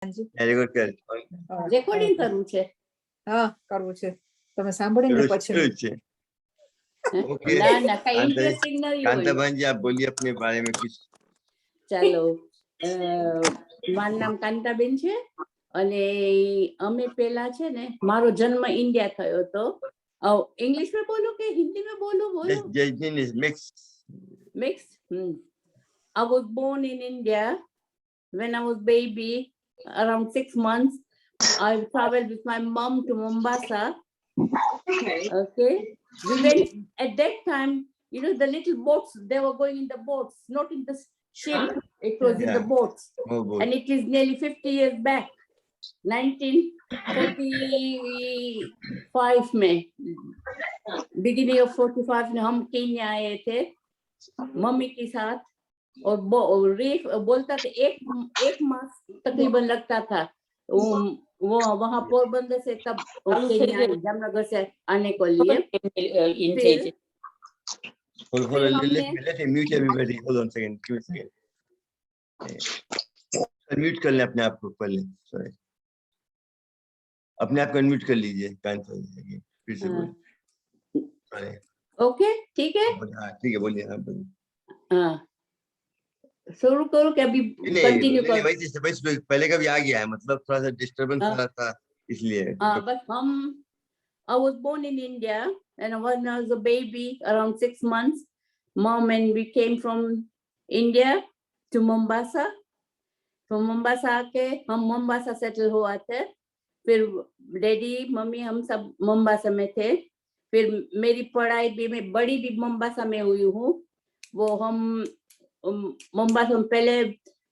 Record કર recording કરવું છે હા કરવું છે તમે સાંભળીને પછી છે ओके ના ના કઈ ઇન્ટરેસ્ટિંગ નહીં હોય कांताबहन जी आप बोलिए अपने बारे में कुछ ચાલો મારું નામ કાંતાબેન છે અને અમે પેલા છે ને મારો જન્મ ઇન્ડિયા થયો હતો इंग्लिश में बोलो कि हिंदी में बोलो mixed I was born in India when I was baby around 6 months I traveled with my mom to Mombasa okay we went at that time you know the little boats they were going in the boats not in the ship it was in the boats and it is nearly 50 years back 1945 में beginning of 45 में हम Kenya आए थे mummy के साथ और रेफ बोलता था एक मास तकरीबन लगता था वो वहां पोरबंदर से तब केन्या जामनगर से आने को लिए mute everybody hold on second mute कर ले अपने आप को पहले सॉरी अपने आप को अनम्यूट कर लीजिए फिर से बोलिए ओके ठीक है हाँ ठीक है बोलिए आप बोलिए हाँ शुरू करो कि अभी कंटिन्यू करो वैसे पहले का भी आ गया है मतलब थोड़ा सा डिस्टरबेंस हो रहा था इसलिए हाँ बस I was born in India and when I was a baby around 6 months mom and we came from India to Mombasa from Mombasa आके हम Mombasa settle हुआ थे फिर डैडी मम्मी हम सब मोम्बासा में थे फिर मेरी पढ़ाई भी मैं बड़ी भी मोम्बासा में हुई हूँ वो हम मोम्बासा में पहले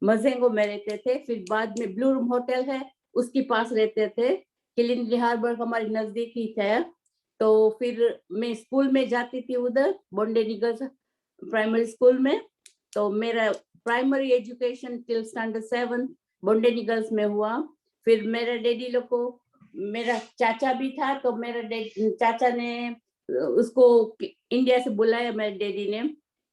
मजेंगो में रहते थे फिर बाद में ब्लू रूम होटल है उसके पास रहते थे किलिंदी हार्बर हमारे नजदीक ही था तो फिर मैं स्कूल में जाती थी उधर बॉन्डेनी गर्ल्स प्राइमरी स्कूल में तो मेरा प्राइमरी एजुकेशन टिल स्टैंडर्ड 7 बॉन्डेनी गर्ल्स में हुआ फिर मेरा डैडी लोग को मेरा चाचा भी था तो मेरा चाचा ने उसको इंडिया से बुलाया मेरे डैडी ने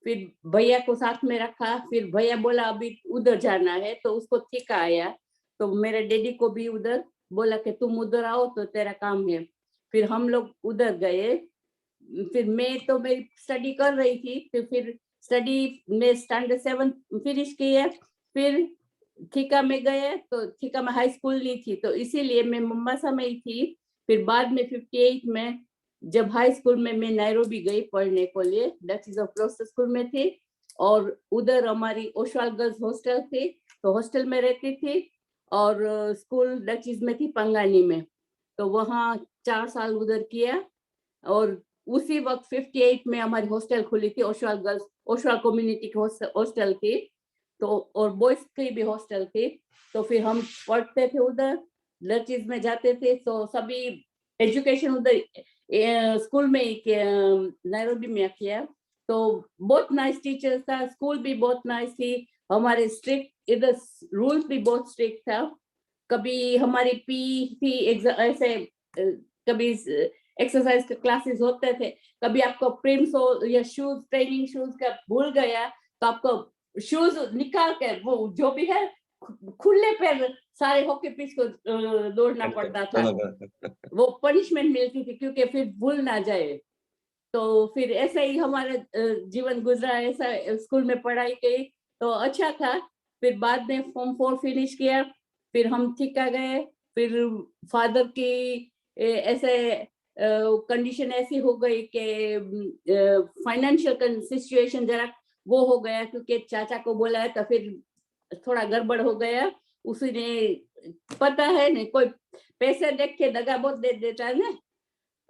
फिर भैया को साथ में रखा फिर भैया बोला अभी उधर जाना है तो उसको ठेका आया तो मेरे डैडी को भी उधर बोला कि तुम उधर आओ तो तेरा काम है फिर हम लोग उधर गए फिर मैं तो मेरी स्टडी कर रही थी फिर स्टडी में स्टैंडर्ड 7 फिनिश किया फिर ठीका में गए तो ठीका में हाई स्कूल नहीं थी तो इसीलिए मैं मोम्बासा में ही थी फिर बाद में 58 में जब हाई स्कूल में मैं नैरोबी गई पढ़ने को लिए डचीज ऑफ क्लोस्टर स्कूल में थी और उधर हमारी ओशवाल गर्ल्स हॉस्टल थी तो हॉस्टल में रहती थी और स्कूल डचीज में थी पंगानी में तो वहाँ 4 साल उधर किया और उसी वक्त 58 में हमारी हॉस्टल खुली थी ओशवाल गर्ल्स ओशवाल कम्युनिटी की हॉस्टल थी तो और बॉयज की भी हॉस्टल थी तो फिर हम पढ़ते थे उधर डचीज में जाते थे तो सभी एजुकेशन उधर स्कूल में नैरोबी में किया तो बहुत नाइस टीचर्स था स्कूल भी बहुत नाइस थी हमारे स्ट्रिक्ट इधर रूल्स भी बहुत स्ट्रिक्ट था कभी हमारी पी थी ऐसे कभी एक्सरसाइज के क्लासेस होते थे कभी आपको प्रिम्स हो या शूज ट्रेनिंग शूज का भूल गया तो आपको शूज निकाल के वो जो भी है खुले पैर सारे हॉकी पिच को दौड़ना पड़ता था वो पनिशमेंट मिलती थी क्योंकि फिर भूल ना जाए तो फिर ऐसा ही हमारा जीवन गुजरा ऐसा स्कूल में पढ़ाई की तो अच्छा था फिर बाद में फॉर्म 4 फिनिश किया फिर हम ठीका गए फिर फादर की ऐसे कंडीशन ऐसी हो गई कि फाइनेंशियल सिचुएशन जरा वो हो गया क्योंकि चाचा को बोला तो फिर थोड़ा गड़बड़ हो गया उसने पता है नहीं कोई पैसे देख के दगा बहुत दे देता है ना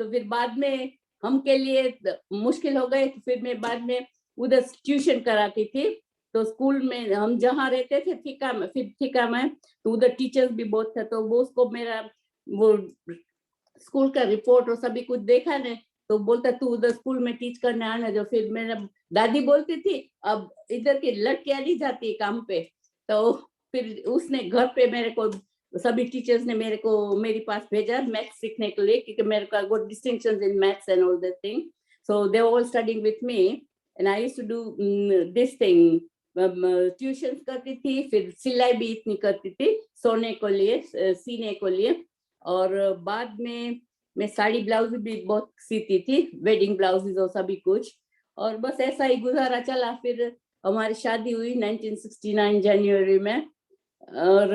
तो फिर बाद में हम के लिए मुश्किल हो गए फिर मैं बाद में उधर ट्यूशन कराती थी तो स्कूल में हम जहाँ रहते थे ठीका में फिर ठीका में तो उधर टीचर्स भी बहुत थे तो वो उसको मेरा वो स्कूल का रिपोर्ट और सभी कुछ देखा ने तो बोलता तू उधर स्कूल में टीच करने आना जो फिर मेरा दादी बोलती थी अब इधर की लड़कियां नहीं जाती काम पे तो फिर उसने घर पे मेरे को सभी टीचर्स ने मेरे को मेरे पास भेजा मैथ्स सीखने के लिए क्योंकि मेरे को good distinctions in maths and all that thing so they were all studying with me and I used to do this thing tuition करती थी, फिर सिलाई भी इतनी करती थी सोने को लिए, सीने को लिए। और बाद में मैं साड़ी ब्लाउज भी बहुत सीती थी, वेडिंग ब्लाउजेस और सभी कुछ। और बस ऐसा ही गुजारा चला। फिर हमारी शादी हुई 1969 जनवरी में। और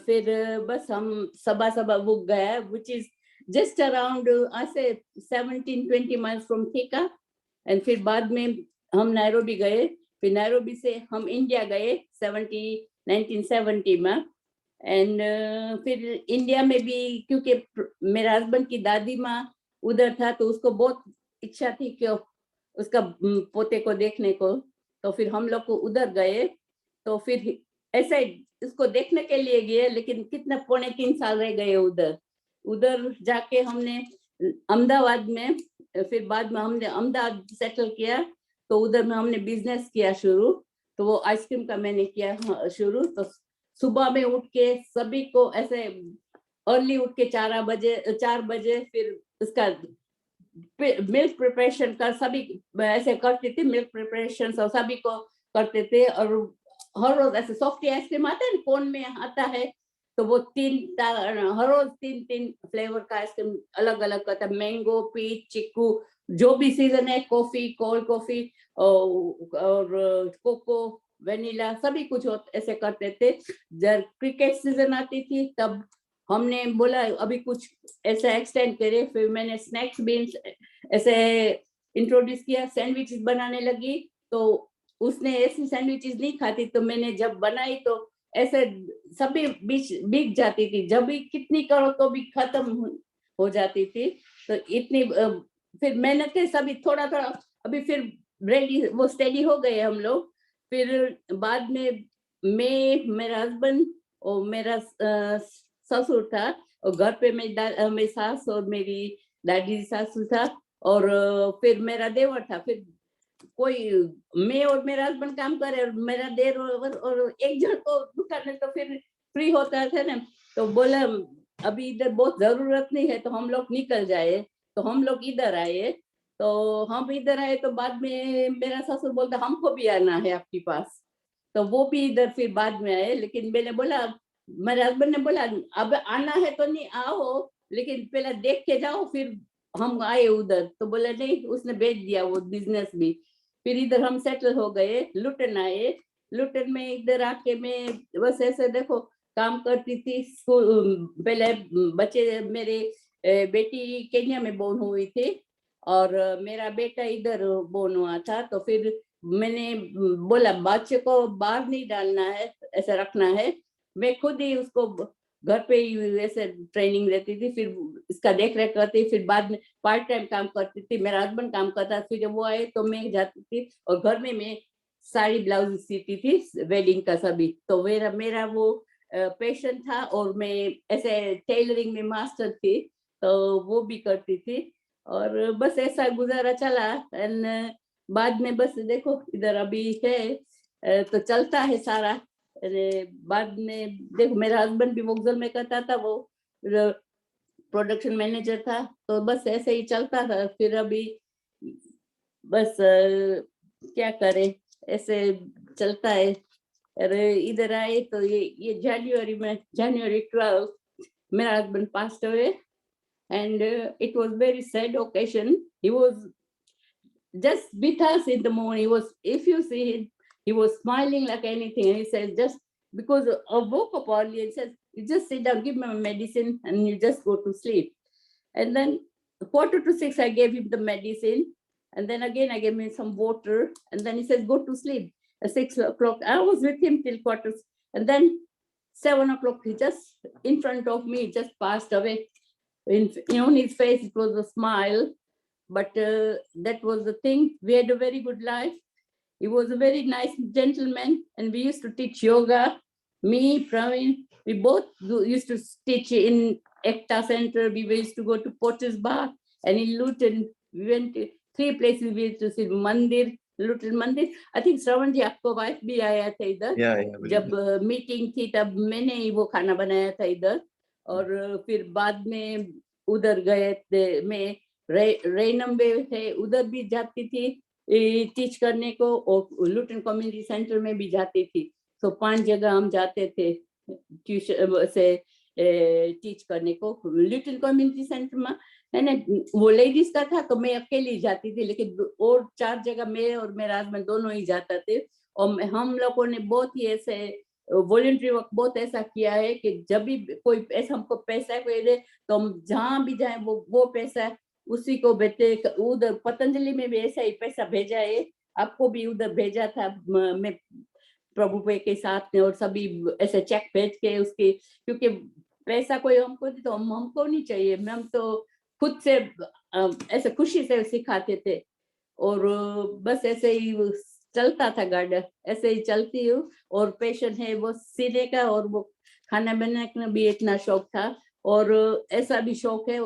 फिर बस हम सबा सबा बुक गया, विच इज जस्ट अराउंड ऐसे 17-20 माइल्स फ्रॉम थीका। एंड फिर बाद में हम नैरोबी गए, फिर नैरोबी से हम इंडिया गए 1970 में। एंड फिर इंडिया में भी, क्योंकि मेरे हस्बैंड की दादी माँ उधर था, तो उसको बहुत इच्छा थी कि उसका पोते को देखने को। तो फिर हम लोग को उधर गए। तो फिर ऐसे इसको देखने के लिए गए, लेकिन कितना 3.25 साल रह गए उधर। उधर जाके हमने अहमदाबाद में, फिर बाद में हमने अहमदाबाद सेटल किया। तो उधर में हमने बिजनेस किया शुरू। तो वो आइसक्रीम का मैंने किया शुरू। तो सुबह में उठ के सभी को ऐसे अर्ली उठ के 4 बजे फिर उसका मिल्क प्रिपरेशन का सभी ऐसे करते थे, मिल्क प्रिपरेशन सभी को करते थे। और हर रोज ऐसे सॉफ्टी आइसक्रीम आता है, कोन में आता है, तो वो हर रोज 3 फ्लेवर का आइसक्रीम अलग अलग करता है, मैंगो, पीच, चिक्कू, जो भी सीजन है, कॉफी, कोल्ड कॉफी और कोको, वेनिला, सभी कुछ ऐसे करते थे। जब क्रिकेट सीजन आती थी तब हमने बोला अभी कुछ ऐसा एक्सटेंड करे। फिर मैंने स्नैक्स भी ऐसे इंट्रोड्यूस किया, सैंडविचेस बनाने लगी। तो उसने ऐसी सैंडविचेस नहीं खाती, तो मैंने जब बनाई तो ऐसे सभी बिक जाती थी, जब भी कितनी करो तो भी खत्म हो जाती थी। तो इतनी फिर मेहनत के सभी थोड़ा थोड़ा, अभी फिर रेडी वो स्टेडी हो गए हम लोग। फिर बाद में मैं, मेरा हस्बैंड और मेरा ससुर था, और घर पे मेरी सास और मेरी दादी सासू था, और फिर मेरा देवर था। फिर कोई, मैं और मेरा हस्बैंड काम करे और मेरा देर और एक जन को दुकान में, तो फिर फ्री होता था ना। तो बोला अभी इधर बहुत जरूरत नहीं है, तो हम लोग निकल जाए। तो हम लोग इधर आए। तो हम इधर आए तो बाद में मेरा ससुर बोलता हमको भी आना है आपके पास। तो वो भी इधर फिर बाद में आए। लेकिन मैंने बोला, मेरे हस्बैंड ने बोला अब आना है तो नहीं आओ, लेकिन पहले देख के जाओ। फिर हम आए उधर, तो बोला नहीं, उसने बेच दिया वो बिजनेस भी। फिर इधर हम सेटल हो गए, लुटन आए। लुटन में इधर आके मैं बस ऐसे देखो काम करती थी। स्कूल पहले बच्चे मेरे, बेटी केन्या में बोर्न हुई थी, और मेरा बेटा इधर बोर्न हुआ था। तो फिर मैंने बोला बच्चे को बाहर नहीं डालना है, ऐसा रखना है। मैं खुद ही उसको घर पे ही ऐसे ट्रेनिंग देती थी, फिर इसका देख रेख करती। फिर बाद में पार्ट टाइम काम करती थी, मेरा हस्बैंड काम करता। फिर जब वो आए तो मैं जाती थी, और घर में मैं साड़ी ब्लाउज सीती थी वेडिंग का सभी। तो मेरा वो पैशन था, और मैं ऐसे टेलरिंग में मास्टर थी, तो वो भी करती थी। और बस ऐसा गुजारा चला। एंड बाद में बस देखो इधर अभी है, तो चलता है सारा। अरे बाद में देखो मेरा हस्बैंड भी वोक्सल में करता था, वो प्रोडक्शन मैनेजर था। तो बस ऐसे ही चलता था। फिर अभी बस क्या करे, ऐसे चलता है। अरे इधर आए तो ये जनवरी 12 मेरा husband passed away. and it was very sad occasion. He was just with us in the morning. He was, if you see him, he was smiling like anything. And he said, just because I woke up early and said, you just sit down, give me my medicine, and you just go to sleep. And then 5:45, I gave him the medicine, and then again I gave him some water, and then he says, go to sleep. At 6 o'clock, I was with him till quarters, and then 7 o'clock, he just in front of me just passed away. On his face, it was a smile, but that was the thing. We had a very good life. He was a very nice gentleman, and we used to teach yoga. Me, Praveen, we both used to teach in Ekta Center. We used to go to Potter's Bar, and in Luton, we went to 3 places. We used to see Mandir, Luton Mandir. I think Shravan ji, आपको wife भी आया था इधर। जब meeting थी तब मैंने ही वो खाना बनाया था इधर। और फिर बाद में उधर गए थे, मैं रेनम वे थे, उधर भी जाती थी। टीच करने को, और लुटन कम्युनिटी सेंटर में भी जाती थी। तो 5 जगह हम जाते थे ट्यूशन से टीच करने को। लिटिल कम्युनिटी सेंटर में है ना, वो लेडीज का था तो मैं अकेली जाती थी, लेकिन और 4 जगह मैं और मेरा हस्बैंड दोनों ही जाते थे। और हम लोगों ने बहुत ही ऐसे वॉलंटरी वर्क बहुत ऐसा किया है कि जब भी कोई ऐसा हमको पैसा कोई दे तो हम जहाँ भी जाए वो पैसा उसी को भेजते। उधर पतंजलि में भी ऐसा ही पैसा भेजा है, आपको भी उधर भेजा था मैं प्रभु के साथ में, और सभी ऐसे चेक भेज के उसके, क्योंकि पैसा कोई हमको दी तो हमको नहीं चाहिए, हम तो खुद से ऐसे खुशी से सिखाते थे। और बस ऐसे ही चलता था गार्डन, ऐसे ही चलती हूँ। और पैशन है वो सीने का, और वो खाना बनाने का भी इतना शौक था, और ऐसा भी शौक है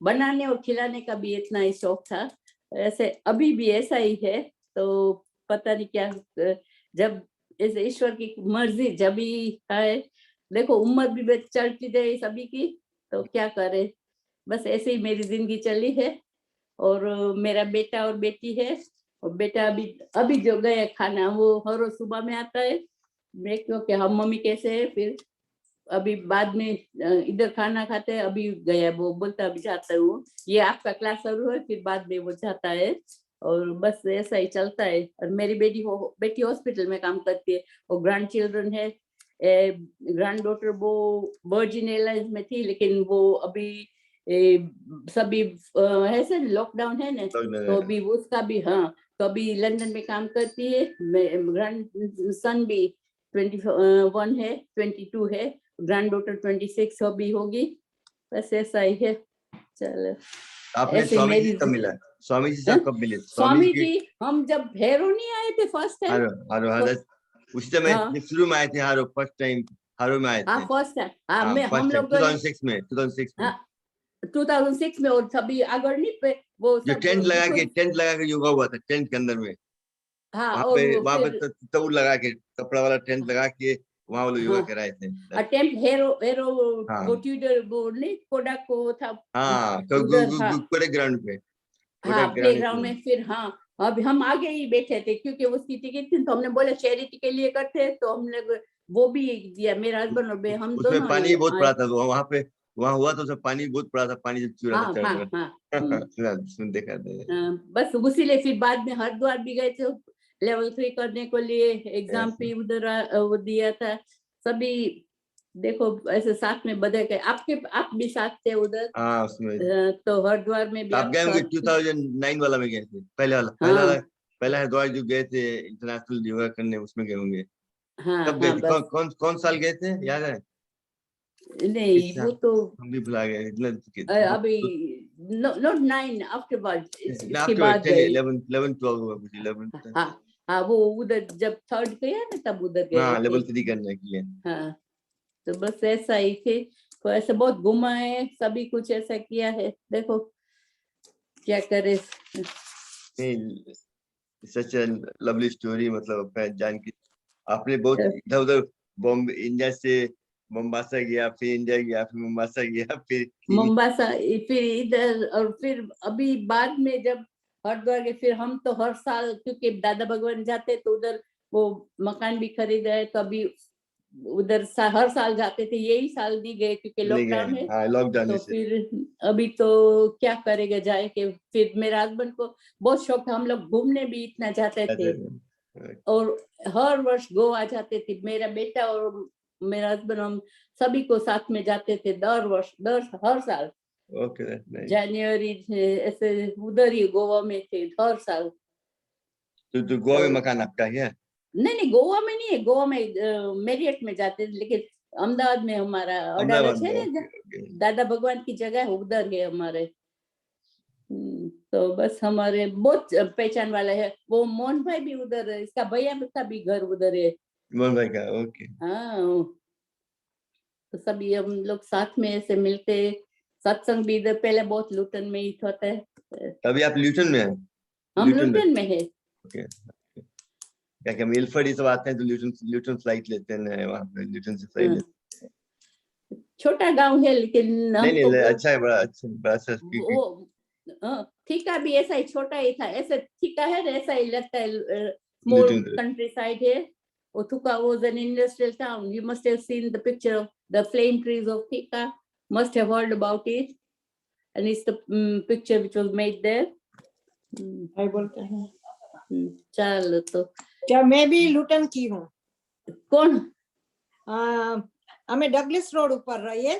बनाने और खिलाने का भी इतना ही शौक था। ऐसे अभी भी ऐसा ही है। तो पता नहीं क्या, जब ऐसे ईश्वर की मर्जी जब भी है, देखो उम्र भी चलती जाए सभी की, तो क्या करे, बस ऐसे ही मेरी जिंदगी चली है। और मेरा बेटा और बेटी है, और बेटा अभी जो गए खाना, वो हर रोज सुबह में आता है, मैं क्योंकि हम मम्मी कैसे है, फिर अभी बाद में इधर खाना खाते हैं, अभी गया, वो बोलता अभी जाता हूँ, ये आपका क्लास शुरू है, फिर बाद में वो जाता है। और बस ऐसा ही चलता है। और मेरी बेटी हॉस्पिटल में काम करती है, और ग्रैंड चिल्ड्रन है। ग्रैंड डॉटर वो वर्जिन एयरलाइंस में थी, लेकिन वो अभी सभी ऐसे लॉकडाउन है ना, तो अभी उसका भी, हाँ, तो अभी लंदन में काम करती है। ग्रैंड सन भी 21 है, 22 है, ग्रैंड डॉटर 26 अभी होगी। बस ऐसा ही है। चलो, आपने ऐसे स्वामी जी मेरी से कब मिला? स्वामी जी से आप कब मिले? स्वामी जी हम जब भैरव नहीं आए थे फर्स्ट टाइम, उस समय हाँ शुरू में आए थे हारो, फर्स्ट टाइम हारो में आए थे। हाँ फर्स्ट टाइम, हाँ हाँ, मैं हम फर्स्ट टाइम लोग 2006 में 2006 में हाँ 2006 में, और सभी आगर नहीं पे वो जो सब टेंट लगा के योगा हुआ था, टेंट के अंदर में, हाँ, वहां पे फिर तबूर लगा के, कपड़ा वाला टेंट लगा के वहां वो लोग योगा हाँ कराए थे। अटेम्प्ट हेरो हाँ वो ट्यूटर वो नहीं कोडा को था हाँ, तो उधर, हाँ कोडे ग्राउंड पे, कोडे हाँ प्ले ग्राउंड में। फिर हाँ अब हम आगे ही बैठे थे, क्योंकि उसकी टिकट थी, तो हमने बोला चैरिटी के लिए करते, तो हमने वो भी दिया, मेरा हस्बैंड और हम उसमें दोनों पानी ही बहुत आए। पड़ा था, वहां पे वहां हुआ तो उसमें पानी बहुत पड़ा था, पानी जब चूरा था हाँ चारों हाँ तरफ। हाँ देखा था। बस उसीलिए फिर बाद में हरिद्वार भी गए थे लेवल 3 करने को लिए, एग्जाम ऐसे। भी उधर वो दिया था सभी। देखो ऐसे साथ में बदल गए, आप भी साथ थे उधर, हाँ उसमें तो हरिद्वार में भी आप आप गए होंगे, साथ। 2009 वाला में गए थे, हाँ पहला हरिद्वार जो गए थे इंटरनेशनल योगा करने, उसमें गए होंगे। हाँ कब गए हाँ थे? बस कौन साल गए थे, याद है? नहीं इस वो साल तो हम भी भुला गए इतना। अभी नॉट 9 आफ्टर इसके आफ्टर बाद 10 गए। 11 11 12 हुआ कुछ 11। हाँ हाँ वो उधर जब थर्ड गया ना तब उधर गए हाँ, थे। लेवल 3 करने के लिए। हाँ तो बस ऐसा ही थे, तो ऐसे बहुत घुमा है, सभी कुछ ऐसा किया है, देखो क्या करे। नहीं, सच लवली स्टोरी, मतलब अपना जान के आपने बहुत इधर उधर, बॉम्बे, इंडिया से मोम्बासा गया, फिर इंडिया गया, फिर मोम्बासा गया, फिर मोम्बासा, फिर इधर, और फिर अभी बाद में जब हरिद्वार गए, फिर हम तो हर साल क्योंकि दादा भगवान जाते तो उधर वो मकान भी खरीदा है, तो अभी उधर हर साल जाते थे, यही साल भी गए क्योंकि ले गए। लॉकडाउन है। हाँ, लॉकडाउन तो से। फिर अभी तो क्या करेगा जाए के, फिर मेरे हस्बैंड को बहुत शौक था, हम लोग घूमने भी इतना जाते थे, और हर वर्ष गोवा जाते थे, मेरा बेटा और मेरा हस्बैंड, हम सभी को साथ में जाते थे, हर साल ओके, जनवरी ऐसे उधर ही गोवा में थे हर साल। तो गोवा में मकान आपका है? नहीं गोवा में नहीं है, गोवा में मेरियट में जाते थे, लेकिन अहमदाबाद में हमारा अहमदाबाद अडालज है में। ना, दादा भगवान की जगह है, उधर है हमारे। तो बस हमारे बहुत पहचान वाला है, वो मोहन भाई भी उधर है, इसका भैया का भी घर उधर है। मोहन भाई का, ओके। हाँ तो सभी हम लोग साथ में ऐसे मिलते, सत्संग भी इधर पहले बहुत लुटन में ही होता है। अभी आप ल्यूटन में हैं? हम लुटन में है। ओके। क्या क्या मिलफर्ड ये सब आते हैं तो ल्यूटन फ्लाइट लेते हैं, वहाँ पे ल्यूटन से फ्लाइट लेते छोटा गांव है, लेकिन हैं। हमको नहीं, वो अच्छा है, बड़ा अच्छा, बड़ा अच्छा। वो हाँ, ठीका भी ऐसा ही छोटा ही था, ऐसे ठीका है ना, ऐसा ही लगता है, small Little. countryside here. Thika was an industrial town. You must have seen the picture of the flame trees of Thika. Must have heard about it. And it's the picture which was made there. भाई बोलते हैं चलो तो क्या मैं भी लुटन की हूँ કોણ અમે ડગલિસ રોડ ઉપર રહીએ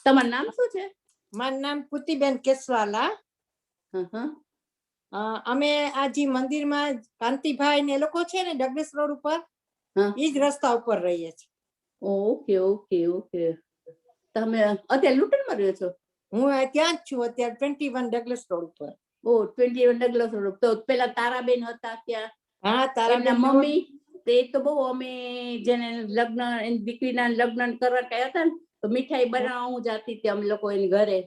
તમારું નામ શું છે? મારું નામ પુતિબેન કેસવાલા હા. અમે આજી મંદિરમાં કાંતિભાઈ ને એ લોકો છે ને ડગલિસ રોડ ઉપર હા. ઈ જ રસ્તા ઉપર રહીએ છીએ. Okay okay okay. તમે અત્યારે લુટનમાં રહ્યો છો? હું ત્યાં જ છું અત્યારે 21 ડગલિસ રોડ ઉપર. ઓ 21 ડગલસ રોડ. તો પેલા તારાબેન હતા ત્યાં? હા તારા એમના મમ્મી તે તો બહુ અમે જેને લગ્ન એની દીકરીના લગ્ન કરવા ગયા હતા ને તો મીઠાઈ બનાવવા હું જાતી હતી અમે લોકો એની ઘરે.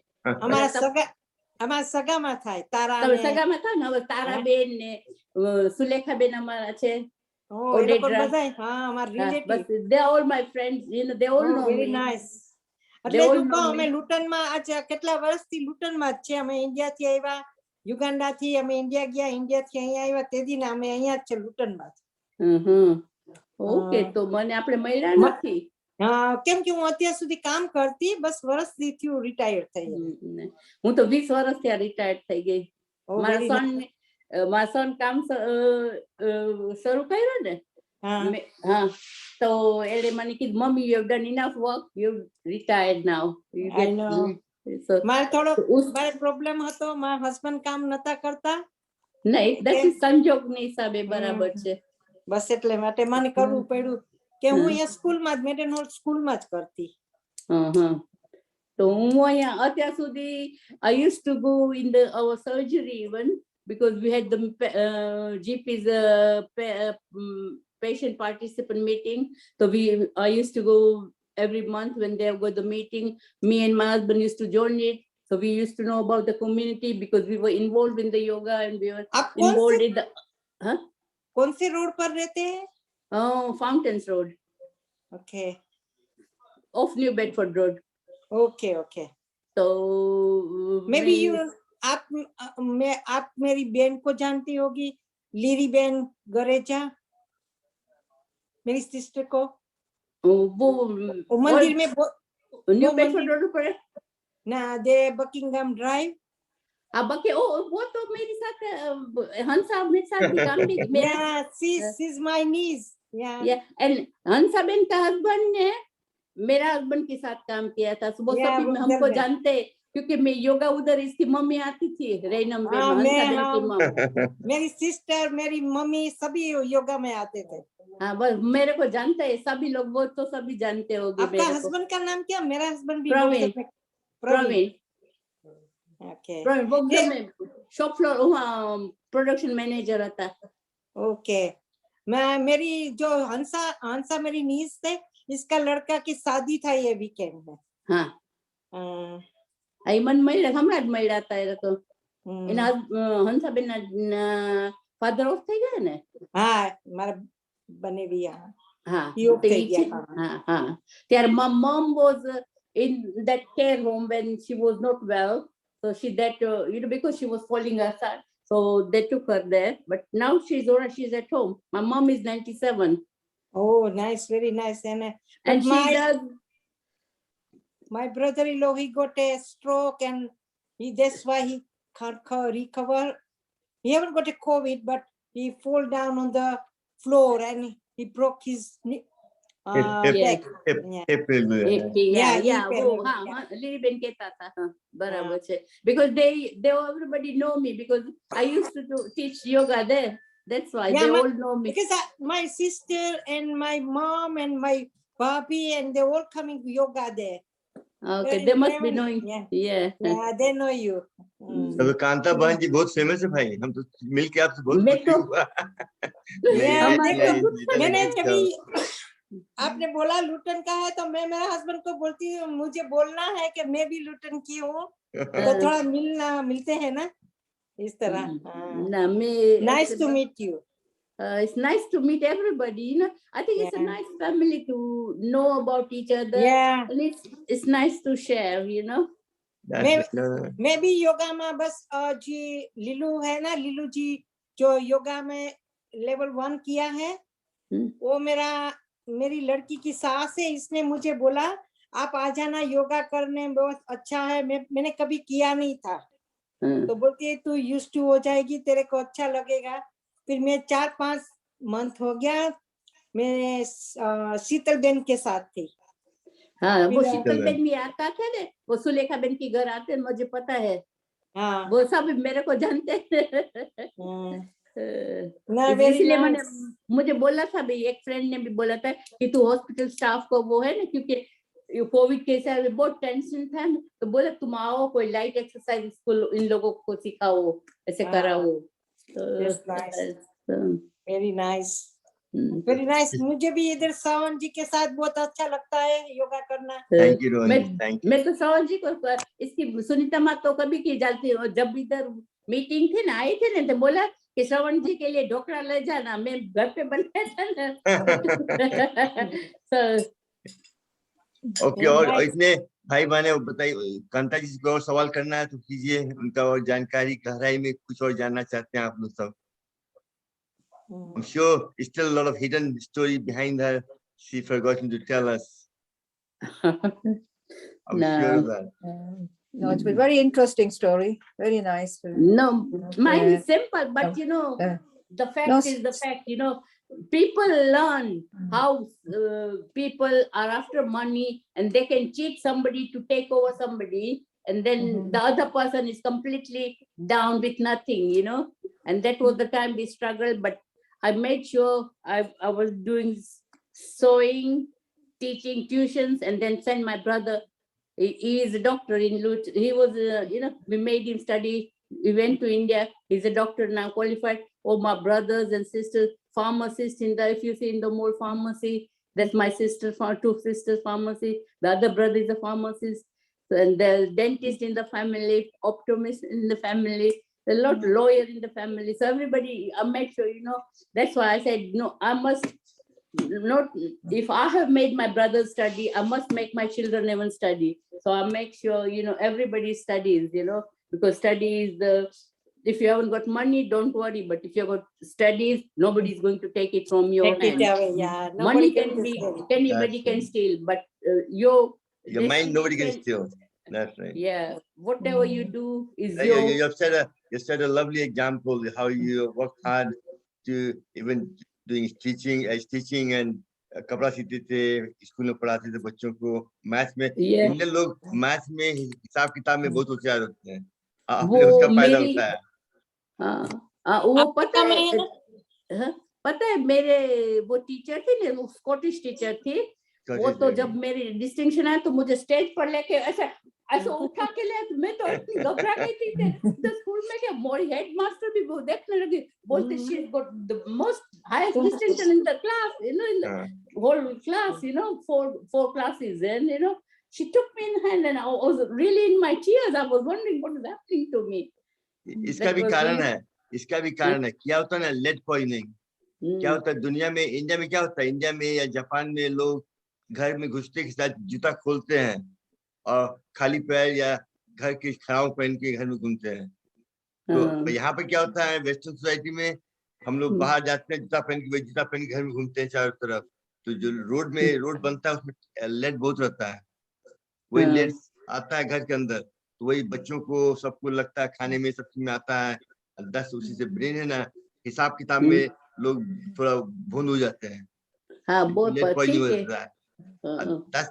અમારા સગામાં થાય તારા તમે સગામાં થાય ને હવે તારાબેન ને સુલેખાબેન અમારા છે. ઓ એ લોકો બધાય હા અમારા relative. Bus they are all my friends, you know, they all know very me. nice. એટલે હું કહું અમે લુટનમાં આજે કેટલા વર્ષથી લુટનમાં જ છે. અમે ઇન્ડિયાથી આવ્યા, યુગાન્ડાથી અમે ઇન્ડિયા ગયા, ઇન્ડિયાથી અહીંયા આવ્યા તે દિન અમે અહીંયા જ છે લુટનમાં. ઓકે તો મને આપણે મળ્યા નથી. કેમ કે હું અત્યાર સુધી કામ કરતી, બસ વર્ષથી થયું રિટાયર થઈ. હું તો 20 વર્ષ ત્યાં રિટાયર્ડ થઈ ગઈ. મારા સન કામ શરૂ કર્યું ને હા તો એટલે મને કીધું mummy you have done enough work, you retired now. મારે થોડો મારે પ્રોબ્લેમ હતો, મારા હસબન્ડ કામ નતા કરતા. નહીં દટ સંજોગની હિસાબે બરાબર છે. બસ એટલે માટે મને કરવું પડ્યું કે હું અહીંયા સ્કૂલમાં જ મેડનહોલ સ્કૂલમાં જ કરતી. તો હું અહીંયા અત્યાર સુધી I used to go in our surgery even because we had the GP's patient participant meeting. So I used to go every month when they got the meeting. Me and my husband used to join it. So we used to know about the community because we were involved in the yoga and we were involved in the. कौन से road पर रहते हैं? Fountains Road. Okay. Off New Bedford Road. Okay, okay. So maybe आप मेरी बहन को जानती होगी, लीरी बहन गरेजा, मेरी सिस्टर को. वो मंदिर में न्यू बेडफोर्ड रोड पर ना दे बकिंगहम ड्राइव. वो तो मेरे साथ हंसा मेरे साथ भी काम भी मेरा. she's my niece. Yeah, and Hansa Ben का हस्बैंड ने मेरा हस्बैंड के साथ काम किया था. सुबह सभी हमको जानते क्योंकि मैं योगा उधर इसकी मम्मी आती थी रैनम में. हंसा बेन की मम्मी, मेरी सिस्टर, मेरी मम्मी सभी योगा में आते थे. हाँ बस मेरे को जानते हैं सभी लोग, वो तो सभी जानते होंगे. आपका हस्बैंड का नाम क्या? मेरा हस्बैंड भी प्रवीण. Okay. वो में शॉप फ्लोर प्रोडक्शन मैनेजर था. ओके. मेरी जो हंसा मेरी नीस थे, इसका लड़का की शादी था ये वीकेंड में. हाँ आई मन મળ્યા હમણાં જ મળ્યા હતા. એ તો એના હંસાબેન ના ફાધર ઓફ થઈ ગયા ને. હા મારા બનેવી. હા હા ત્યારે my mom was in that care home when she was not well. So she because she was falling aside. So they took her there. But now she's at home. My mom is 97. Oh, nice, very nice. And she does. My brother-in-law, he got a stroke and that's why he can't recover. He haven't got a COVID, but he fall down on the floor and he broke his leg. લીલીબેન કહેતા હતા. બરાબર છે. Because they everybody know me because I used to teach yoga there. That's why they all know me. Because my sister and my mom and my papi and they all coming yoga there. Okay, they must be knowing. Yeah, they know you. तो कांता बहन जी बहुत famous है भाई. हम तो मिलके आपसे बहुत खुशी हुआ. मैंने कभी आपने बोला लुटन का है तो मैं मेरे हस्बैंड को बोलती हूँ मुझे बोलना है कि मैं भी लुटन की हूँ तो थोड़ा मिलते हैं ना इस तरह. Nice to meet you. It's nice to meet everybody. You know, I think it's a nice family to know about each other. Yeah. And it's nice to share. You know. मैं भी योगा में बस जी लीलू है ना, लीलू जी जो योगा में लेवल 1 किया है, वो मेरी लड़की की सास है, इसने मुझे बोला आप आ जाना योगा करने, बहुत अच्छा है। मैंने कभी किया नहीं था, तो बोलती है तू यूज्ड टू हो जाएगी, तेरे को अच्छा लगेगा। फिर मैं 4-5 मंथ हो गया मैं शीतल बेन के साथ थी। हाँ, वो फिर- शीतल बेन भी आता था ना, वो सुलेखा बेन के घर आते, मुझे पता है, हाँ वो सब मेरे को जानते हैं। ना, very इसलिए nice. मैंने, मुझे बोला था भी, एक फ्रेंड ने भी बोला था कि तू हॉस्पिटल स्टाफ को वो है ना, क्योंकि कोविड के हिसाब से बहुत टेंशन था ना, तो बोला तुम आओ, कोई लाइट एक्सरसाइज इसको इन लोगों को सिखाओ, ऐसे हाँ, कराओ। that's nice. Very nice, very nice. मुझे भी इधर सावन जी के साथ बहुत अच्छा लगता है योगा करना। Thank you Rohan, thank you. मैं तो सावन जी को इसकी सुनीता माँ तो कभी की जाती हूँ, जब इधर मीटिंग थी ना, आए थे ना, तो बोला कि श्रवण जी के लिए ढोकला ले जाना, मैं घर पे बनाया था ना। ओके, और इसमें भाई बहने बताइए, कांता जी को और सवाल करना है तो कीजिए, उनका और जानकारी गहराई में कुछ और जानना चाहते हैं आप लोग सब। I'm sure still a lot of hidden story behind her. She forgotten to tell us. I'm sure of that. No, it's been very interesting story. Very nice. No, mine Yeah. is simple, but the fact is the fact, people learn how people are after money and they can cheat somebody to take over somebody, and then the other person is completely down with nothing, and that was the time we struggled. But I made sure I was doing sewing, teaching tuitions, and then send my brother. He is a doctor in Lut. He was, we made him study. We went to India. He's a doctor now, qualified. All my brothers and sisters, pharmacists if you see in the mall pharmacy, that's my sister, 2 sisters pharmacy. The other brother is a pharmacist. And the dentist in the family, optometrist in the family, a lot lawyer in the family. So everybody, I made sure, that's why I said, no, I must not, if I have made my brothers study, I must make my children even study. So I make sure, everybody studies, because study is if you haven't got money, don't worry. But if you've got studies, nobody's going to take it from your Take it hands. away, yeah. Money Nobody can be, steal it. anybody That's can steal, but your mind, nobody can destiny steal. That's right. Yeah, whatever you do is You your. you set a lovely example how you work hard to even doing teaching and कपड़ा सीते थे, school में पढ़ाते थे बच्चों को, maths में। Yeah. Indian लोग मैथ्स में, हिसाब किताब में बहुत होशियार होते हैं, आपने वो उसका फायदा मेरी उठाया। वो पता है, पता है मेरे वो टीचर थी ना, वो स्कॉटिश टीचर थी, वो तो जब मेरी डिस्टिंक्शन आया तो मुझे स्टेज पर लेके ऐसे उठा के ले, मैं तो इतनी घबरा गई थी। तो स्कूल में क्या मोरी हेड मास्टर भी वो देखने लगी, बोलते she has got the most highest distinction in the class, in the whole class, 4 classes, and she took me in hand and I was really in my tears. I was wondering what is happening to me. इसका भी कारण है, क्या होता है ना, lead poisoning. क्या होता है दुनिया में, इंडिया में क्या होता है, इंडिया में या जापान में लोग घर में घुसते के साथ जूता खोलते हैं और खाली पैर या घर के खड़ाऊ पहन के घर में घूमते हैं। तो यहाँ पे क्या होता है, वेस्टर्न सोसाइटी में हम लोग बाहर जाते हैं, जूता पहन के घर में घूमते हैं चारों तरफ। तो जो रोड बनता है उसमें लेड बहुत रहता है, वही लेड आता है घर के अंदर, तो वही बच्चों को सबको लगता है खाने में, सब चीज में आता है। 10 उसी से ब्रेन है ना, हिसाब किताब में लोग थोड़ा भूल हो जाते हैं। बहुत ठीक है।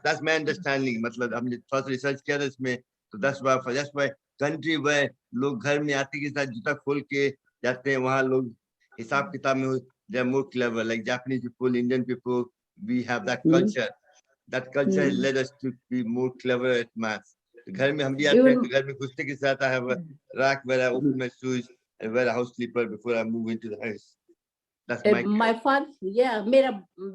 That's my understanding. मतलब हमने थोड़ा सा रिसर्च किया था इसमें, तो that's why country where लोग घर में आते के साथ जूता खोल के जाते हैं, वहाँ लोग हिसाब किताब में they are more clever. Like Japanese people, Indian people, we have that culture. That culture has led us to be more clever at maths. घर में हम भी आते हैं, तो घर में घुसते के साथ I have a rack where I open my shoes and wear a house slipper before I move into the house. That's my father, मेरा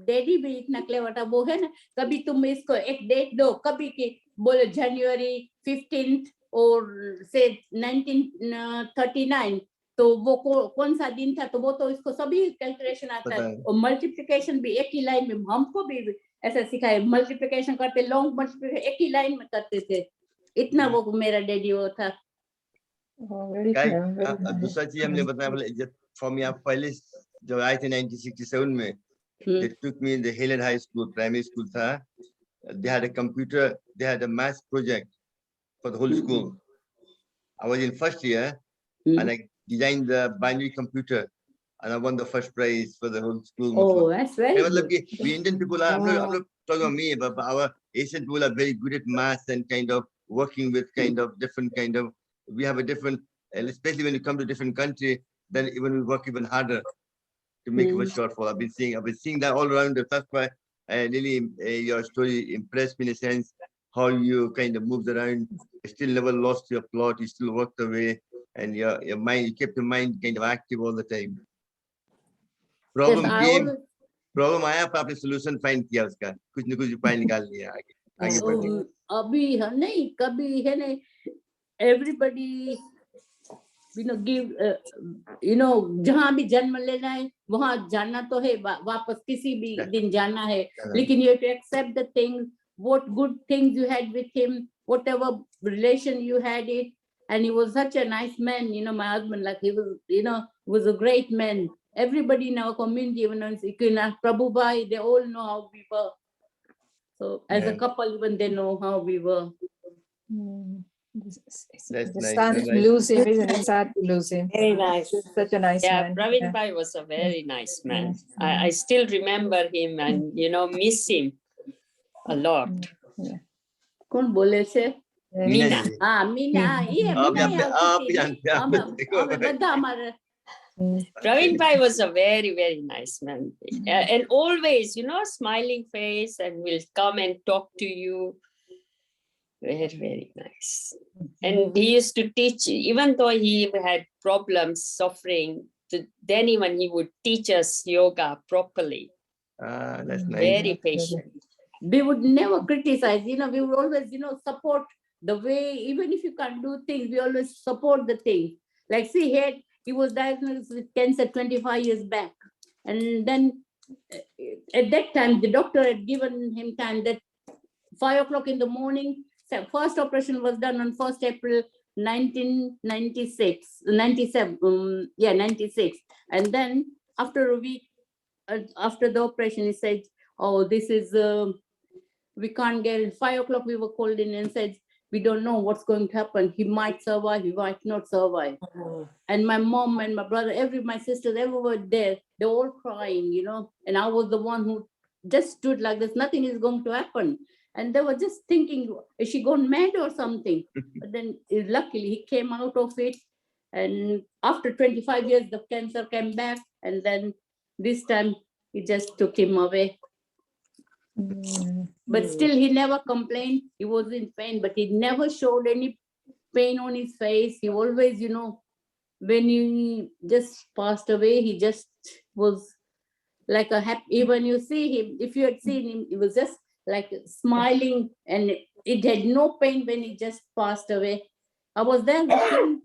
डैडी भी इतना क्लेवर था, वो है ना, कभी तुम इसको एक डेट दो, कभी की बोले January 15th और से 1939, तो वो कौन सा दिन था, तो वो तो इसको सभी कैलकुलेशन आता है, और मल्टीप्लिकेशन भी एक ही लाइन में, हमको भी ऐसा सिखाए, मल्टीप्लिकेशन करते, लॉन्ग मल्टीप्लिकेशन एक ही लाइन में करते थे। इतना वो मेरा डैडी वो था. Oh, very, काय very nice. दूसरा चीज हमने बताया बोले जब फॉर्म यहाँ पहले जब आए थे 1967 में they took me in the Halen High School, primary school था. They had a computer, they had a math project for the whole school. I was in first year and I designed the binary computer and I won the first prize for the whole school. Oh, that's very मतलब good. कि we Indian people are, I'm not talking about me, but our Asian people are very good at math and kind of working with kind of different kind of, we have a different, and especially when you come to different country, then even we work even harder to make it a shortfall. I've been seeing that all around. That's why really your story impressed me in a sense, how you kind of moved around, you still never lost your plot, you still worked away, and your mind, you kept your mind kind of active all the time. Problem Yes, I came, always- problem आया पर आपने solution find किया उसका, कुछ न कुछ उपाय निकाल लिया आगे बढ़ने का। अभी है नहीं, कभी है नहीं, everybody give जहाँ भी जन्म लेना है वहाँ जाना तो है, वापस किसी भी दिन जाना है, लेकिन you have to accept the things, what good things you had with him, whatever relation you had it, and he was such a nice man, my husband, like he was, was a great man. Everybody in our community, even Prabhu Bhai, they all know how we were. So as a couple, even they know how we were. It's That's nice, sad that's to nice. lose him, isn't it? Sad to lose him. Very nice. He's such a nice Yeah, man. Praveen Yeah. Bhai was a very nice man. Yes. I still remember him and, miss him a lot. कौन बोले से? Meena Meena. जी मीना, ये आप मीना जानते आप जानते हैं બધા हमारे Praveen Bhai was a very, very nice man. And always, smiling face and will come and talk to you. Very, very nice. And he used to teach, even though he had problems, suffering, then even he would teach us yoga properly. that's nice. Very patient. we would never criticize, we would always, support the way, even if you can't do things, we always support the thing. Like see, he was diagnosed with cancer 25 years back. And then at that time, the doctor had given him time that 5 o'clock in the morning, so first operation was done on 1st April, 1996, 97, 96. And then after a week, after the operation, he said, oh, this is, we can't get, 5 o'clock we were called in and said, we don't know what's going to happen. He might survive, he might not survive. And my mom and my brother, my sisters, everyone there, they're all crying, and I was the one who just stood like this, nothing is going to happen. And they were just thinking, is she gone mad or something? But then luckily he came out of it. And after 25 years, the cancer came back. And then this time he just took him away. But still he never complained. He was in pain, but he never showed any pain on his face. He always, when he just passed away, he just was like a happy, even you see him, if you had seen him, he was just like smiling, and it had no pain when he just passed away. I was there with him.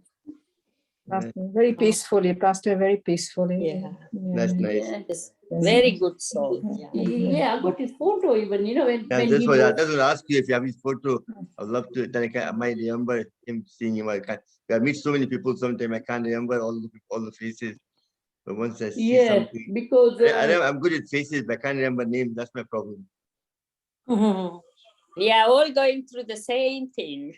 Very peacefully, passed away very peacefully. Yeah. That's nice. Yes. Very good soul. Yeah. Yeah, I got his photo even, when That's he what I was, was going to ask you if you have his photo. I'd love to. Then I might remember him seeing him. I meet so many people sometimes I can't remember all the faces. But once I see yeah, something, because I'm good at faces, but I can't remember names. That's my problem. Yeah, all going through the same thing.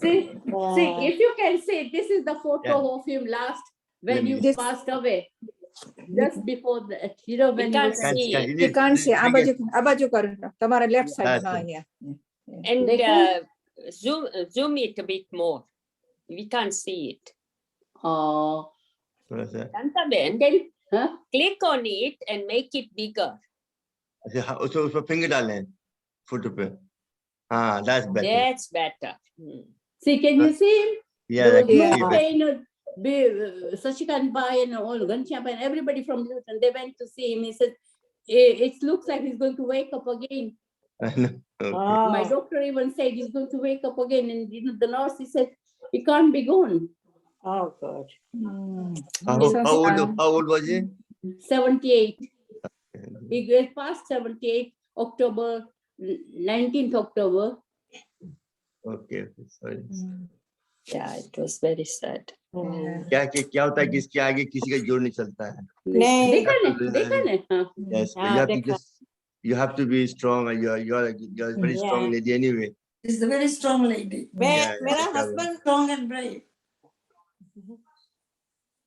see, if you can see, this is the photo of him last when Let me- he passed away. Just before that, when he can't was see. You can't see. આ બાજુ કરો. તમારા left side. That's હા, it. yeah. And They can't- zoom it a bit more. We can't see it. Kantaben, Then, huh? click on it and make it bigger. So उसमें finger डालें photo पे. That's better. That's better. See, can you see him? Yeah, I There can was see no it. pain. Sashikant Bai and all Ghanshyam and everybody from Luton, they went to see him. He said, it looks like he's going to wake up again. My doctor even said he's going to wake up again. And the nurse, he said, he can't be gone. Oh, God. How old was he? 78. He was past 78, 19th October. Okay, sorry. Yeah, it was very sad. क्या होता है कि इसके आगे किसी का जोर नहीं चलता है. नहीं। देखा ने हाँ Yes, but हाँ, you have to देखा। just, you have to be strong, and you're a very strong Yeah. lady anyway. She's a very strong lady, Yeah, मेरा yeah, husband strong and brave.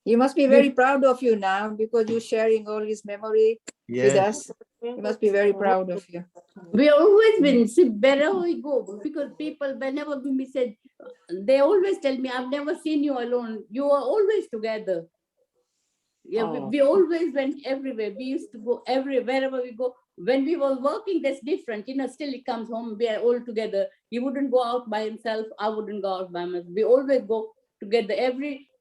You must be very proud of you now because you're sharing all his memory with Yes. us. You must be very proud of you. we always been see wherever we go because people whenever we said they always tell me I've never seen you alone, you are always together. Yeah, Oh. we always went everywhere. We used to go wherever we go. When we were working, that's different. Still he comes home, we are all together. He wouldn't go out by himself. I wouldn't go out by myself. We always go together.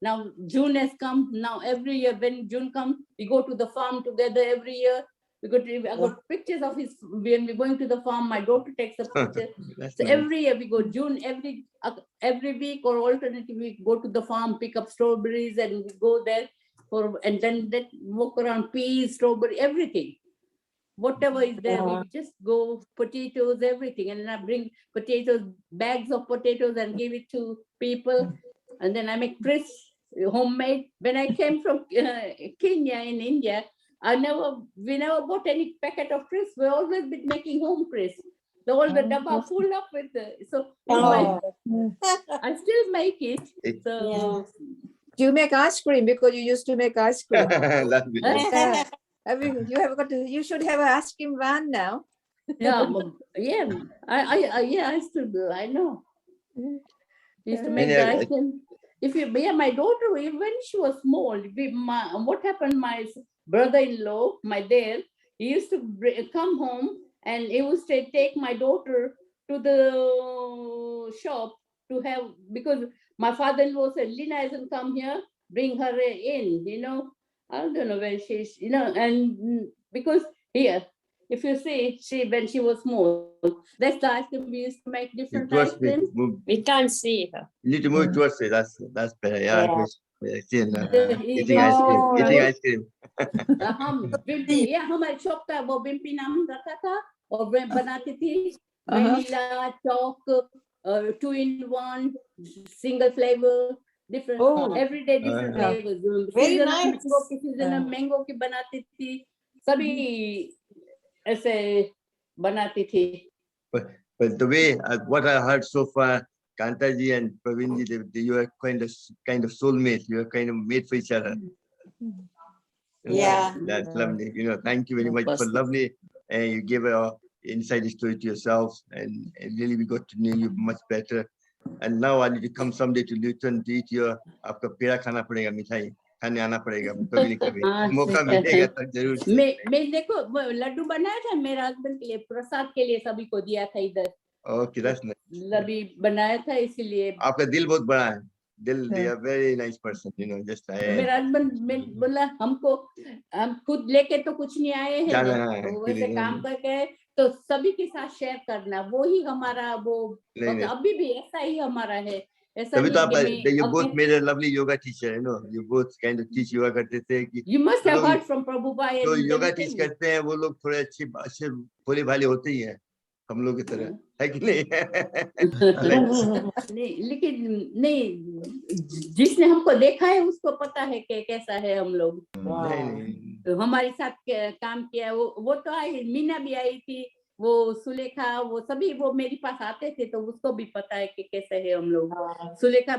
Now June has come. Now every year when June comes, we go to the farm together every year. I got pictures of his when we're going to the farm. My daughter takes a picture. That's So nice. every year we go June, every week or alternative week, go to the farm, pick up strawberries and we go there and then walk around peas, strawberry, everything. Whatever is there, we just go potatoes, everything. And then I bring potatoes, bags of potatoes and give it to people. And then I make crisps, homemade. When I came from Kenya in India, we never bought any packet of crisps. We always been making home crisps. All the dabba full up with I still make it. So Do you make ice cream because you used to make ice cream? That's good. Yeah. You should have an ice cream van now. I still do. I know. Used to make Yeah, the ice cream. My daughter, when she was small, what happened? My brother-in-law, my dad, he used to come home and he used to take my daughter to the shop to have, because my father-in-law said, Lina hasn't come here, bring her in, I don't know where she's, and because here, if you see, when she was small, that's the ice cream we used to make different ice Towards me. creams. We can't see her. You need to move towards it. That's better. Yeah. Yeah. See, now. He Eating ice cream. Oh, Eating ice cream. हम हमारे shop का वो बिम्पी नाम रखा था और मैं बनाती थी Uh-huh. Vanilla chalk 2-in-1 single flavor different Oh. every day different Yeah. flavors Very seasonal nice. mango की seasonal mango की बनाती थी सभी ऐसे बनाती थी. But the way, what I heard so far, Kantaji and Pravinji, you are kind of soulmate. You are kind of made for each other. Yeah. That's lovely. Thank you very much for Awesome. lovely. And you gave a inside story to yourself, and really we got to know you much better. And now I need to come someday to Luton to eat your. आपका पेड़ा खाना पड़ेगा मिठाई खाने आना पड़ेगा कभी न कभी मौका मिलेगा तो जरूर से. मैं देखो लड्डू बनाया था मेरे हस्बैंड के लिए प्रसाद के लिए सभी को दिया था इधर. Okay, that's nice. लड्डू बनाया था इसीलिए. आपका दिल बहुत बड़ा है. They are very nice person, just मेरा हस्बैंड बोला हम खुद लेके तो कुछ नहीं आए हैं जाना ना, है, तो वैसे फिर काम करके तो सभी के साथ शेयर करना वो ही हमारा वो नहीं. अभी भी ऐसा ही हमारा है. ऐसा तभी तो नहीं आप कि you both made a lovely yoga teacher, you both kind of teach yoga करते थे कि you must have लोग heard from Prabhupada जो and योगा everything. टीच करते हैं वो लोग थोड़े अच्छे भोले भाले होते ही हैं हम लोग की तरह, है कि नहीं? नहीं लेकिन नहीं जिसने हमको देखा है उसको पता है कि कैसा है हम लोग. नहीं. तो हमारे साथ काम किया वो तो आई, मीना भी आई थी, वो सुलेखा, वो सभी वो मेरे पास आते थे तो उसको भी पता है कि कैसे है हम लोग. सुलेखा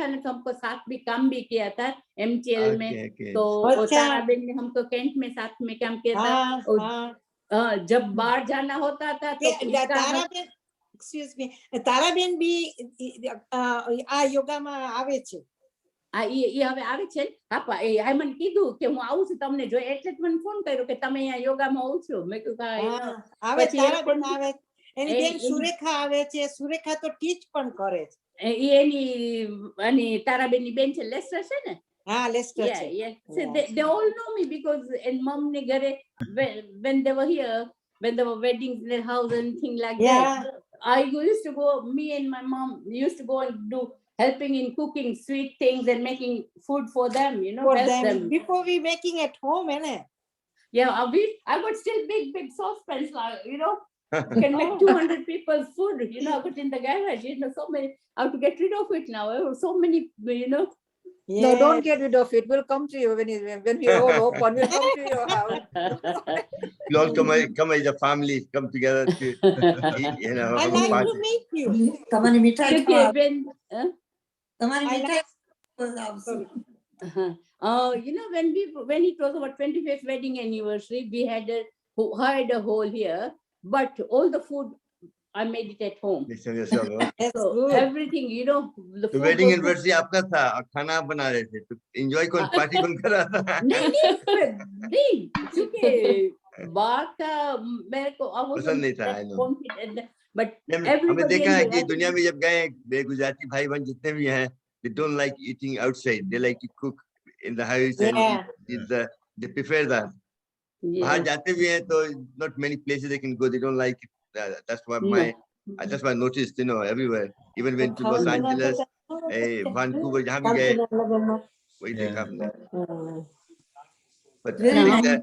ने तो हमको साथ भी काम भी किया था MTL में. Okay. तो ताराबेन ने हमको कैंट में साथ में काम किया था. और जब बाहर जाना होता था तो excuse me, તારાબેન બી આ યોગામાં આવે છે. એ હવે આવે છે. હા મને કીધું કે હું આવું છું તમને જો એટલે જ મને ફોન કર્યો કે તમે અહીંયા યોગામાં આવો છો. મેં કીધું આવે તારાબેન આવે, એની બેન સુરેખા આવે છે. સુરેખા તો ટીચ પણ કરે છે. એની તારાબેનની બેન છે લેસ્ટર છે ને. હા લેસ્ટર છે. Yeah. So they all know me because in mom ne gare when they were here, when there were weddings in their house and things like that, I used to go, me and my mom used to go and do helping in cooking sweet things and making food for them, For help them. Before we making at home, Yeah, I got still big saucepans, You can make 200 people's food, you know, but in the garage, you know, so many, I have to get rid of it now. There were so many, you know. No, don't Yes. get rid of it. We'll come to you when we all open. We'll come to your house. You all come as a family, come together to eat, you know, I have a like to party. meet you. તમારી મીઠાઈ Okay, ખાવા when, તમારી I મીઠાઈ like- ખાવા આવશું. you know, when it was our 25th wedding anniversary, we had a hall here, but all the food, I made it at home. Listen yourself, okay. That's So good. everything, you know, the तो food wedding was anniversary आपका था और खाना आप बना रहे थे तो एंजॉय कौन पार्टी कौन कर रहा था नहीं क्योंकि बात का मेरे को I wasn't पसंद नहीं था, that I know. confident, but हमने everybody देखा है enjoyed. कि I think दुनिया में जब गए गुजराती भाई बहन जितने भी हैं they don't like eating outside, they like to cook in the house and Yeah. they prefer that. बाहर yeah, जाते भी हैं तो not many places they can go, they don't like it. That's why that's why I noticed, you know, everywhere, even went to Los Angeles, Vancouver, जहाँ भी गए वही देखा हमने. But I Very think nice. that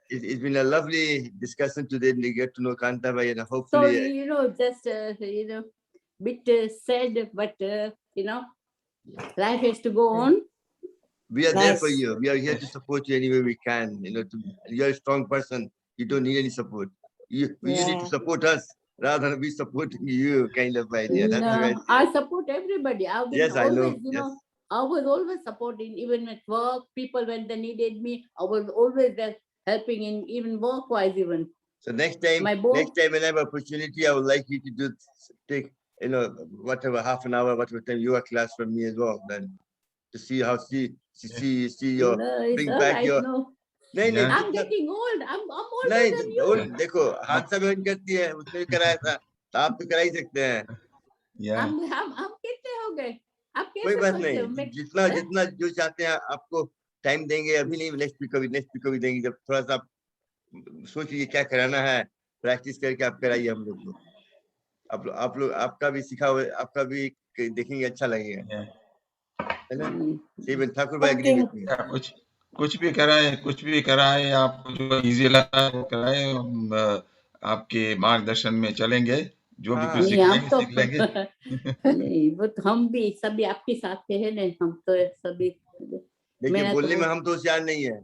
it's been a lovely discussion today to get to know Kanta bhai and so hopefully you know, just you know, bit sad, but you know, life has to go on. we are there for Nice. you. We are here to support you any way we can. You know, you're a strong person. You don't need any support. You need to Yeah. support us rather than we supporting you, kind of idea. That's the No, way. I support everybody. I've been Yes, I always, know. you Yes. know, I was always supporting, even at work, people when they needed me, I was always there helping in even work-wise even. So next time, My boss- next time when I have opportunity, I would like you to take, you know, whatever half an hour, whatever time you are class from me as well. Then to see how see your No, it's bring all back right, your. no. नहीं नहीं I'm जितना- getting old. I'm older नहीं than you. देखो हादसा बहन करती है उसने भी कराया था तो आप तो करा ही सकते हैं Yeah. हम कितने हो गए? आप कोई कैसे बात सोचते हो? नहीं मैं- जितना हैं? जितना जो चाहते हैं आपको टाइम देंगे अभी नहीं नेक्स्ट वीक कभी देंगे जब थोड़ा सा आप सोच लीजिए क्या कराना है प्रैक्टिस करके आप कराइए हम लोग को आप लोग आपका भी सिखा हुआ आपका भी देखेंगे अच्छा लगेगा Yeah. है ना हम्म, Even ठाकुर भाई एग्री विद मी या कुछ भी कराए आपको जो इजी लगा वो कराए हम आपके मार्गदर्शन में चलेंगे जो भी हाँ। कुछ नहीं, हम सीखेंगे तो सीख लेंगे नहीं, वो तो हम भी सभी आपके साथ के हैं ना, हम तो सभी देखिए मेरा तो बोलने में वो- हम तो होशियार नहीं है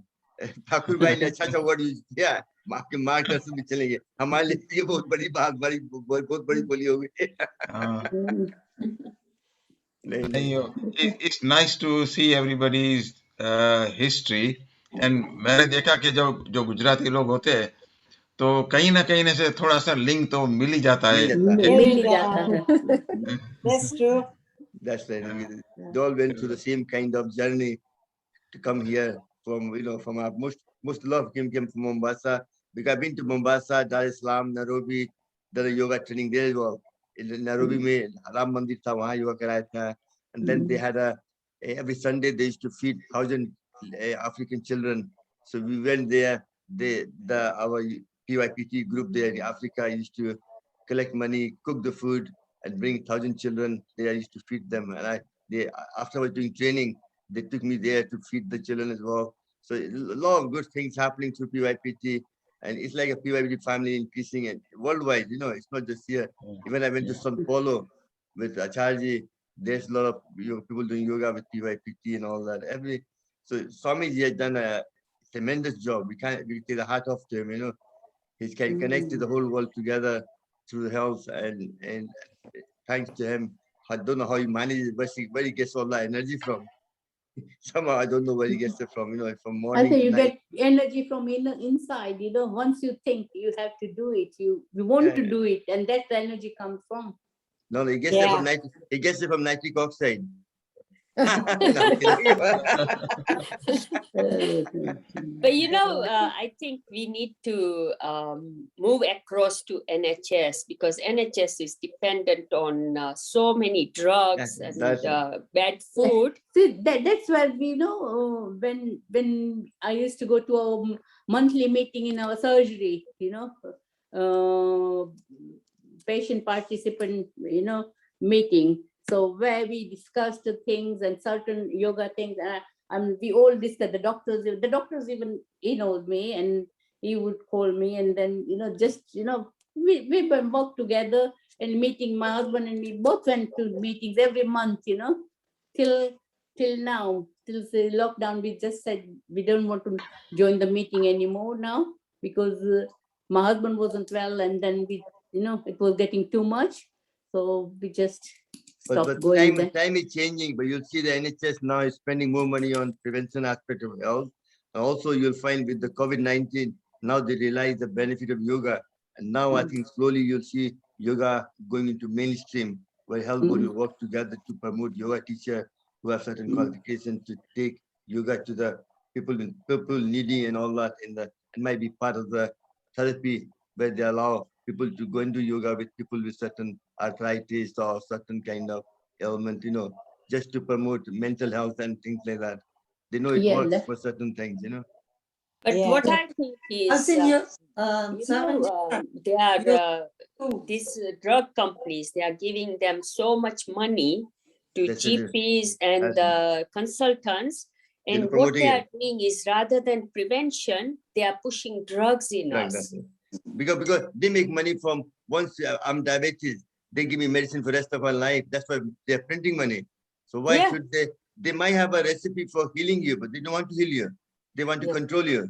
ठाकुर भाई ने अच्छा वर्ड यूज किया है आपके मार्गदर्शन में चलेंगे हमारे लिए ये बहुत बड़ी बात बहुत बड़ी बोली होगी हाँ, नहीं नहीं it's nice to see everybody's history and मैंने देखा कि जो गुजराती लोग होते हैं तो कहीं ना कहीं से थोड़ा सा लिंक तो मिल ही जाता है मिल ही जाता है. That's true. That's right. They all went through the same kind of journey to come here from our most love came from Mombasa. Because I've been to Mombasa, Dar es Salaam, Nairobi, done a yoga training there as well. In Nairobi, mein Ram Mandir tha, wahan yoga karaya tha. And then they had every Sunday they used to feed 1,000 African children. So we went there. Our PYPT group there in Africa used to collect money, cook the food, and bring 1,000 children. They used to feed them. And after I was doing training, they took me there to feed the children as well. So a lot of good things happening through PYPT. And it's like a PYPT family increasing and worldwide, it's not just here. Even I went to Sao Paulo with Acharji. There's a lot of people doing yoga with PYPT and all that. So Swamiji has done a tremendous job. We take the hat off to him, He's connected the whole world together through health and thanks to him. I don't know how he manages, but where he gets all that energy from. Somehow I don't know where he gets it from, from I morning think to you night. get energy from inside, once you think you have to do it, you want to Yeah. do it, and that's the energy comes from. No, he gets it from nitric oxide. No, I'm kidding. But I think we need to move across to NHS because NHS is dependent on so many drugs Yeah, and that's bad food. See, that's where we know when I used to go to a monthly meeting in our surgery, patient participant, meeting. So where we discussed the things and certain yoga things, and we all discussed. The doctors even emailed me, and he would call me, and then we work together and meeting. My husband and me both went to meetings every month, you know, till now, till the lockdown. We just said we don't want to join the meeting anymore now because my husband wasn't well, and then we, you know, it was getting too much, so we just stopped But going there. time is changing, but you'll see the NHS now is spending more money on prevention aspect of health. And also you'll find with the COVID-19, now they realize the benefit of yoga. And now I think slowly you'll see yoga going into mainstream, where health board will work together to promote yoga teacher who have certain qualifications to take yoga to the people needy and all that. It might be part of the therapy where they allow people to go into yoga with people with certain arthritis or certain kind of ailment, you know, just to promote mental health and things like that. They know it Yeah, works that- for certain things, you know. But Yeah. what I think is, Alsin, you, you Sarah, know, they are you- these drug companies. They are giving them so much money to Yes, it is. GPs and That's consultants, They're and what promoting they it. are doing is rather than prevention, they are pushing drugs in Right, us. that's it. Because they make money from once I'm diabetes, they give me medicine for the rest of my life. That's why they're printing money. So why Yeah. should they? They might have a recipe for healing you, but they don't want to heal you. They want to Yeah. control you.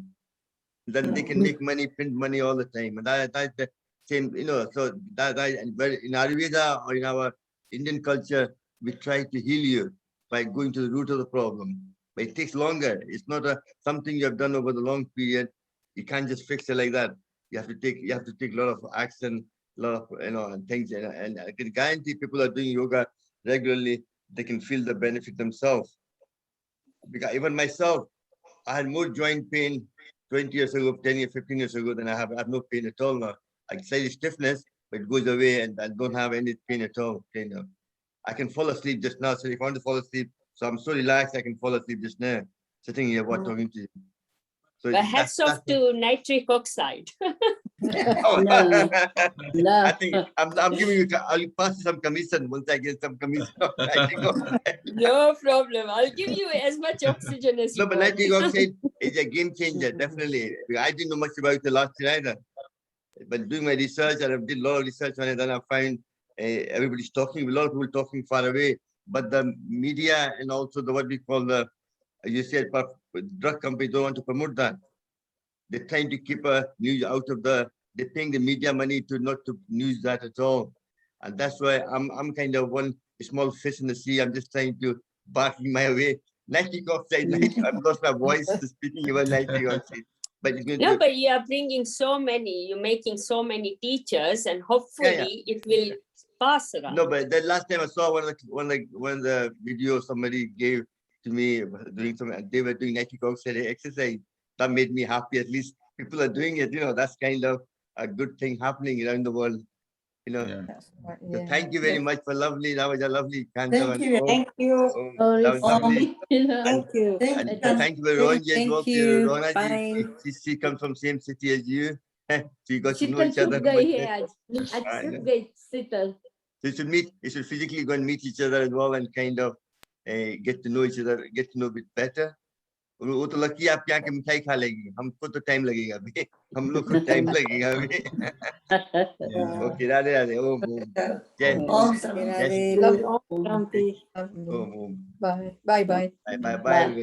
Then they can make money, print money all the time. And that's the same, you know. So that but in Ayurveda or in our Indian culture, we try to heal you by going to the root of the problem. But it takes longer. It's not something you have done over the long period. You can't just fix it like that. You have to take a lot of action, a lot of and things. And I can guarantee people are doing yoga regularly, they can feel the benefit themselves. Because even myself, I had more joint pain 20 years ago, 10 years, 15 years ago than I have. I have no pain at all now. I can say stiffness, but it goes away and I don't have any pain at all. You know. I can fall asleep just now. So if I want to fall asleep, so I'm so relaxed, I can fall asleep just now, sitting here while talking to you. So But hats off to nitric oxide. No, no. I think I'm giving you. I'll pass you some commission once I get some commission. I think, No problem. I'll give you as much oxygen as no, you but want. nitric oxide is a game changer, definitely. I didn't know much about it last year either. But doing my research, and I did a lot of research on it, then I find everybody's talking, a lot of people talking far away. But the media and also what we call you said, drug companies don't want to promote that. They're trying to keep news out of they're paying the media money to not to news that at all. And that's why I'm kind of one small fish in the sea. I'm just trying to barking my way. Nitric oxide, I've lost my voice speaking about nitric oxide. But it's going No, to, but you are bringing you're making so many teachers, and hopefully it will pass around. no, but the last time I saw one of the videos somebody gave to me doing they were doing nitric oxide exercise. That made me happy. At least people are doing it. You know, that's kind of a good thing happening around the world. You know. Yeah. So thank you very much for lovely. That was a lovely Kanta. Thank you. Thank you. Oh, That was lovely. Thank you. Thank you. Thank you for Ron. Thank you. Rona, Bye. she comes from same city as you. So you got to know Sheetal each other. छुप गई है much. आज आज I छुप know. गई शीतल So you should physically go and meet each other as well and kind of get to know each other, get to know a bit better. वो तो lucky आपके यहाँ की मिठाई खा लेगी, हमको तो टाइम लगेगा अभी, हम लोग को टाइम लगेगा अभी. ओके, राधे राधे. ओम ओम. जय Om जय Shanti. Shri Love Krishna. Shanti. Om Om. Bye. Bye. Bye. Bye bye Bye. bye.